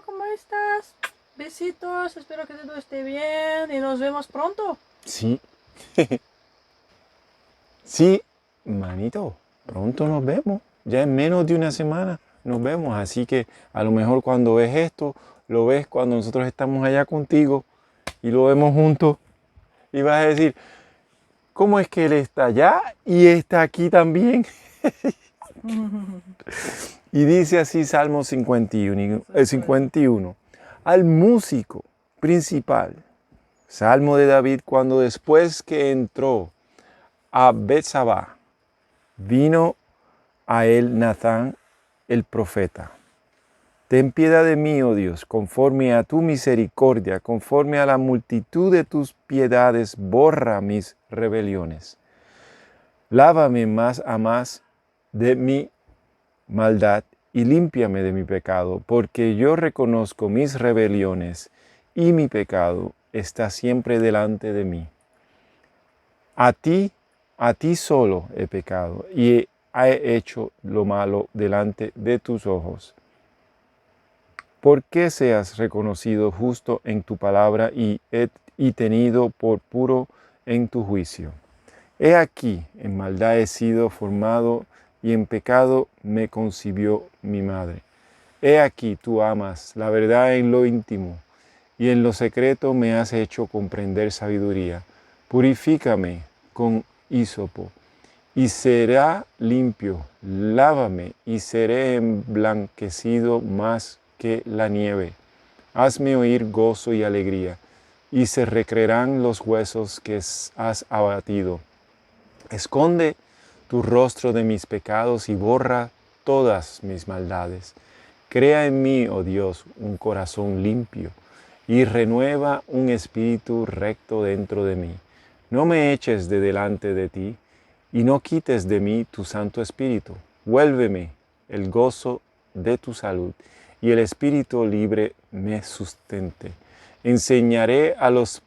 ¿cómo estás? Besitos, espero que todo esté bien y nos vemos pronto. Sí. Sí, manito, pronto nos vemos. Ya en menos de una semana nos vemos. Así que a lo mejor cuando ves esto, lo ves cuando nosotros estamos allá contigo y lo vemos juntos. Y vas a decir, ¿cómo es que él está allá y está aquí también? Y dice así Salmo 51, al músico principal, Salmo de David, cuando después que entró a Betsabá, vino a él Natán el profeta. Ten piedad de mí, oh Dios, conforme a tu misericordia, conforme a la multitud de tus piedades, borra mis rebeliones. Lávame más a más de mi maldad y límpiame de mi pecado, porque yo reconozco mis rebeliones y mi pecado está siempre delante de mí. A ti solo he pecado y he hecho lo malo delante de tus ojos. ¿Por qué seas reconocido justo en tu palabra y tenido por puro en tu juicio? He aquí, en maldad he sido formado y en pecado me concibió mi madre. He aquí, tú amas la verdad en lo íntimo y en lo secreto me has hecho comprender sabiduría. Purifícame con hísopo y será limpio. Lávame y seré emblanquecido más que la nieve. Hazme oír gozo y alegría, y se recrearán los huesos que has abatido. Esconde tu rostro de mis pecados y borra todas mis maldades. Crea en mí, oh Dios, un corazón limpio, y renueva un espíritu recto dentro de mí. No me eches de delante de ti, y no quites de mí tu Santo Espíritu. Vuélveme el gozo de tu salud, y el espíritu libre me sustente. Enseñaré a los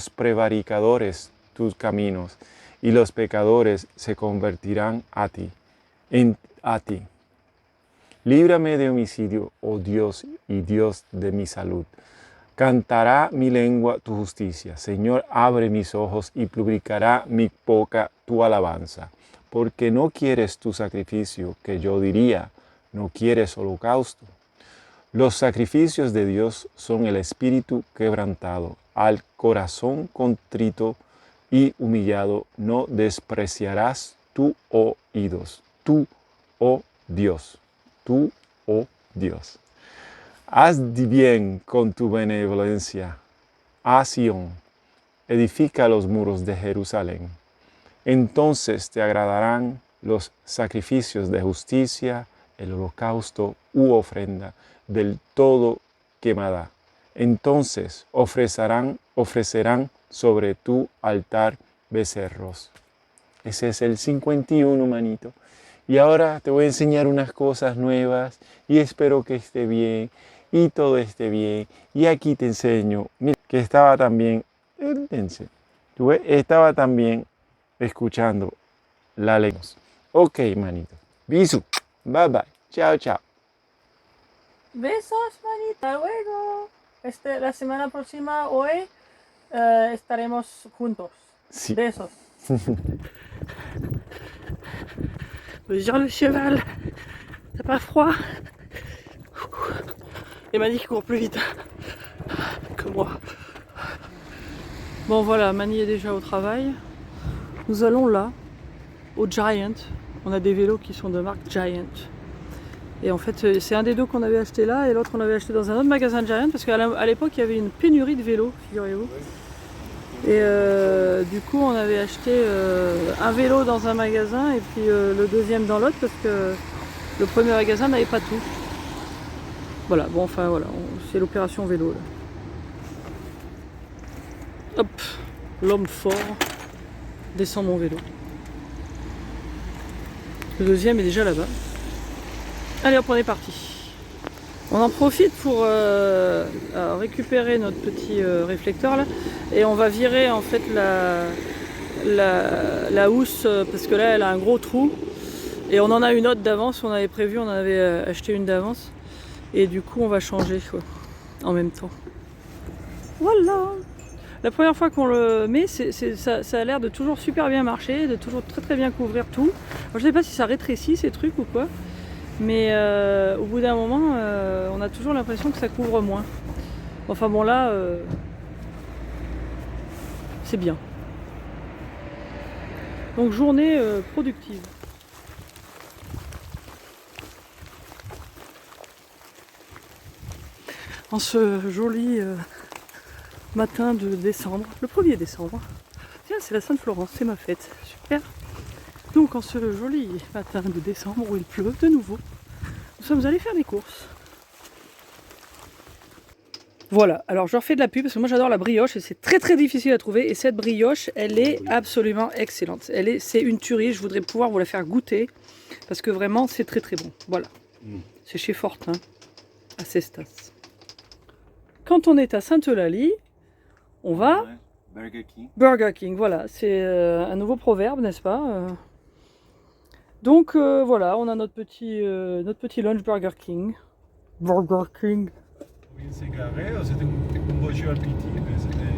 prevaricadores tus caminos, y los pecadores se convertirán a ti. Líbrame de homicidio, oh Dios y Dios de mi salud. Cantará mi lengua tu justicia. Señor, abre mis ojos y publicará mi boca tu alabanza. Porque no quieres tu sacrificio, que yo diría, no quieres holocausto. Los sacrificios de Dios son el espíritu quebrantado. Al corazón contrito y humillado no despreciarás tú, oh oídos. Tú, oh Dios. Tú, oh Dios. Haz bien con tu benevolencia a Sión, edifica los muros de Jerusalén. Entonces te agradarán los sacrificios de justicia, el holocausto u ofrenda del todo quemada. Entonces ofrecerán sobre tu altar becerros. Ese es el 51, manito. Y ahora te voy a enseñar unas cosas nuevas y espero que esté bien y todo esté bien. Y aquí te enseño, mira, que estaba también escuchando la lengua. Ok, manito. Bisu. Bye bye. Chao, chao. Besos, manita, luego. La semana próxima, hoy, estaremos juntos. Sí. Besos. Jean le cheval, t'as pas froid? Il m'a dit qu'il court plus vite que moi. Bon voilà, Mani est déjà au travail. Nous allons là, au Giant. On a des vélos qui sont de marque Giant. Et en fait, c'est un des deux qu'on avait acheté là et l'autre on avait acheté dans un autre magasin Giant parce qu'à l'époque il y avait une pénurie de vélos, figurez-vous. Et du coup on avait acheté un vélo dans un magasin et puis le deuxième dans l'autre parce que le premier magasin n'avait pas tout. Voilà, bon enfin voilà, c'est l'opération vélo là. Hop, l'homme fort descend mon vélo. Le deuxième est déjà là-bas. Allez hop, on est parti. On en profite pour récupérer notre petit réflecteur là et on va virer en fait la housse parce que là elle a un gros trou et on en a une autre d'avance, on avait prévu, on en avait acheté une d'avance Et du coup, on va changer quoi, en même temps. Voilà. La première fois qu'on le met, ça a l'air de toujours super bien marcher, de toujours très très bien couvrir tout. Alors, je sais pas si ça rétrécit ces trucs ou quoi, mais au bout d'un moment, on a toujours l'impression que ça couvre moins. Enfin bon là, c'est bien. Donc journée productive. En ce joli matin de décembre, le 1er décembre. Tiens, c'est la Sainte-Florence, c'est ma fête, super. Donc en ce joli matin de décembre où il pleut de nouveau, nous sommes allés faire des courses. Voilà, alors je refais de la pub parce que moi j'adore la brioche et c'est très très difficile à trouver. Et cette brioche, elle est absolument excellente. C'est une tuerie, je voudrais pouvoir vous la faire goûter parce que vraiment c'est très très bon. Voilà, c'est chez Fortin, à Cestas. Quand on est à Sainte-Eulalie, on va... Burger King. Burger King, voilà, c'est un nouveau proverbe, n'est-ce pas Donc voilà, on a notre petit lunch Burger King. Burger King. Bien se garé, c'était une voiture petit, mais c'était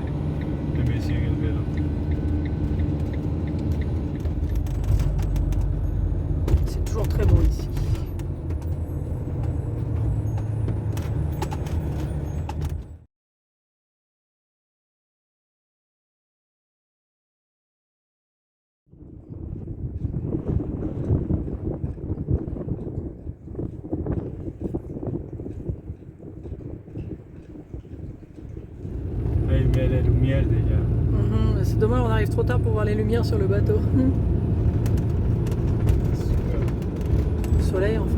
le monsieur et le vélo. C'est toujours très beau ici. Là, il met les lumières déjà. C'est dommage, on arrive trop tard pour voir les lumières sur le bateau. Super. Le soleil en face.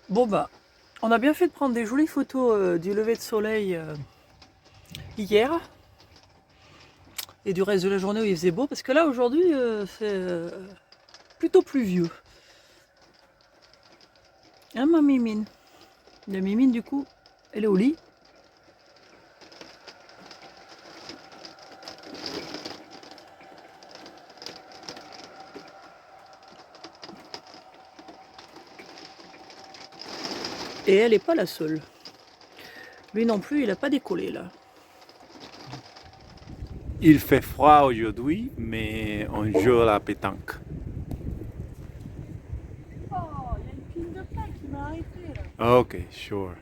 Bon bah, on a bien fait de prendre des jolies photos du lever de soleil hier et du reste de la journée où il faisait beau parce que là aujourd'hui c'est plutôt pluvieux. Hein ma mimine? La mimine du coup, elle est au lit. Et elle n'est pas la seule. Lui non plus, il n'a pas décollé là. Il fait froid aujourd'hui, mais on joue à la pétanque. Oh, il y a une pile de plaques qui m'a arrêté là. Ok, sure.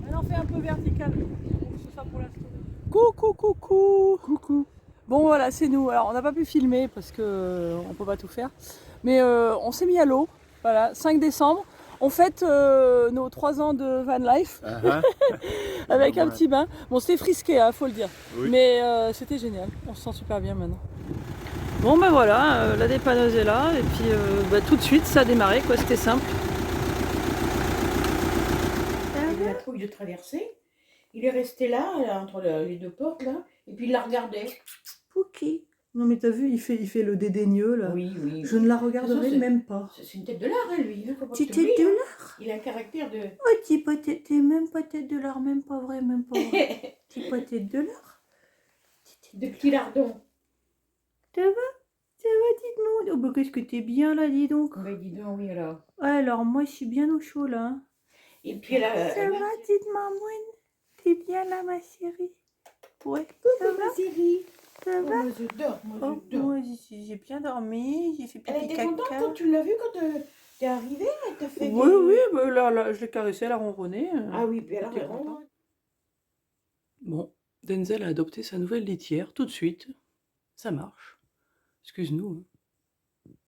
Elle en fait un peu vertical. Ce sera pour la story. Coucou, coucou. Coucou. Bon voilà, c'est nous. Alors on n'a pas pu filmer parce que on peut pas tout faire. Mais on s'est mis à l'eau. Voilà, 5 décembre. On fête nos 3 ans de van life avec un petit bain. Bon, c'était frisqué, hein, faut le dire. Oui. Mais c'était génial. On se sent super bien maintenant. Bon ben voilà, la dépanneuse est là et puis tout de suite ça a démarré quoi. C'était simple. Il a la trouille de traverser. Il est resté là, entre les deux portes, là, et puis il la regardait. Pouki. Non mais t'as vu, il fait le dédaigneux là. Oui, oui. Je ne la regarderai c'est- même pas. C'est une tête de lard, hein, lui. Hein, faut pas Petite que t'oublies, tête de hein. lard. Il a un caractère de... Oh, t'es même pas tête de lard, même pas vrai, même pas vrai. T'es pas tête de lard. de petit lardon. Ça va, dites-moi. Oh bah qu'est-ce que t'es bien là, dis donc. Ben dis donc, oui, alors. Alors moi je suis bien au chaud là. Hein. Et puis elle a... Ça va, dites-moi, moine. T'es bien là, ma chérie. Ouais, ça va, Série. ça va. Moi, je dors, moi, Oh, je dors. moi j'ai bien dormi, j'ai fait Elle pipi était contente caca. quand tu l'as vue, quand t'es arrivée, elle t'a fait Oui, des... oui, bah, là, je l'ai caressée, elle a ronronné. Ah oui, puis alors, T'es elle content? ronronne. Bon, Denzel a adopté sa nouvelle litière tout de suite. Ça marche. Excuse-nous. Hein.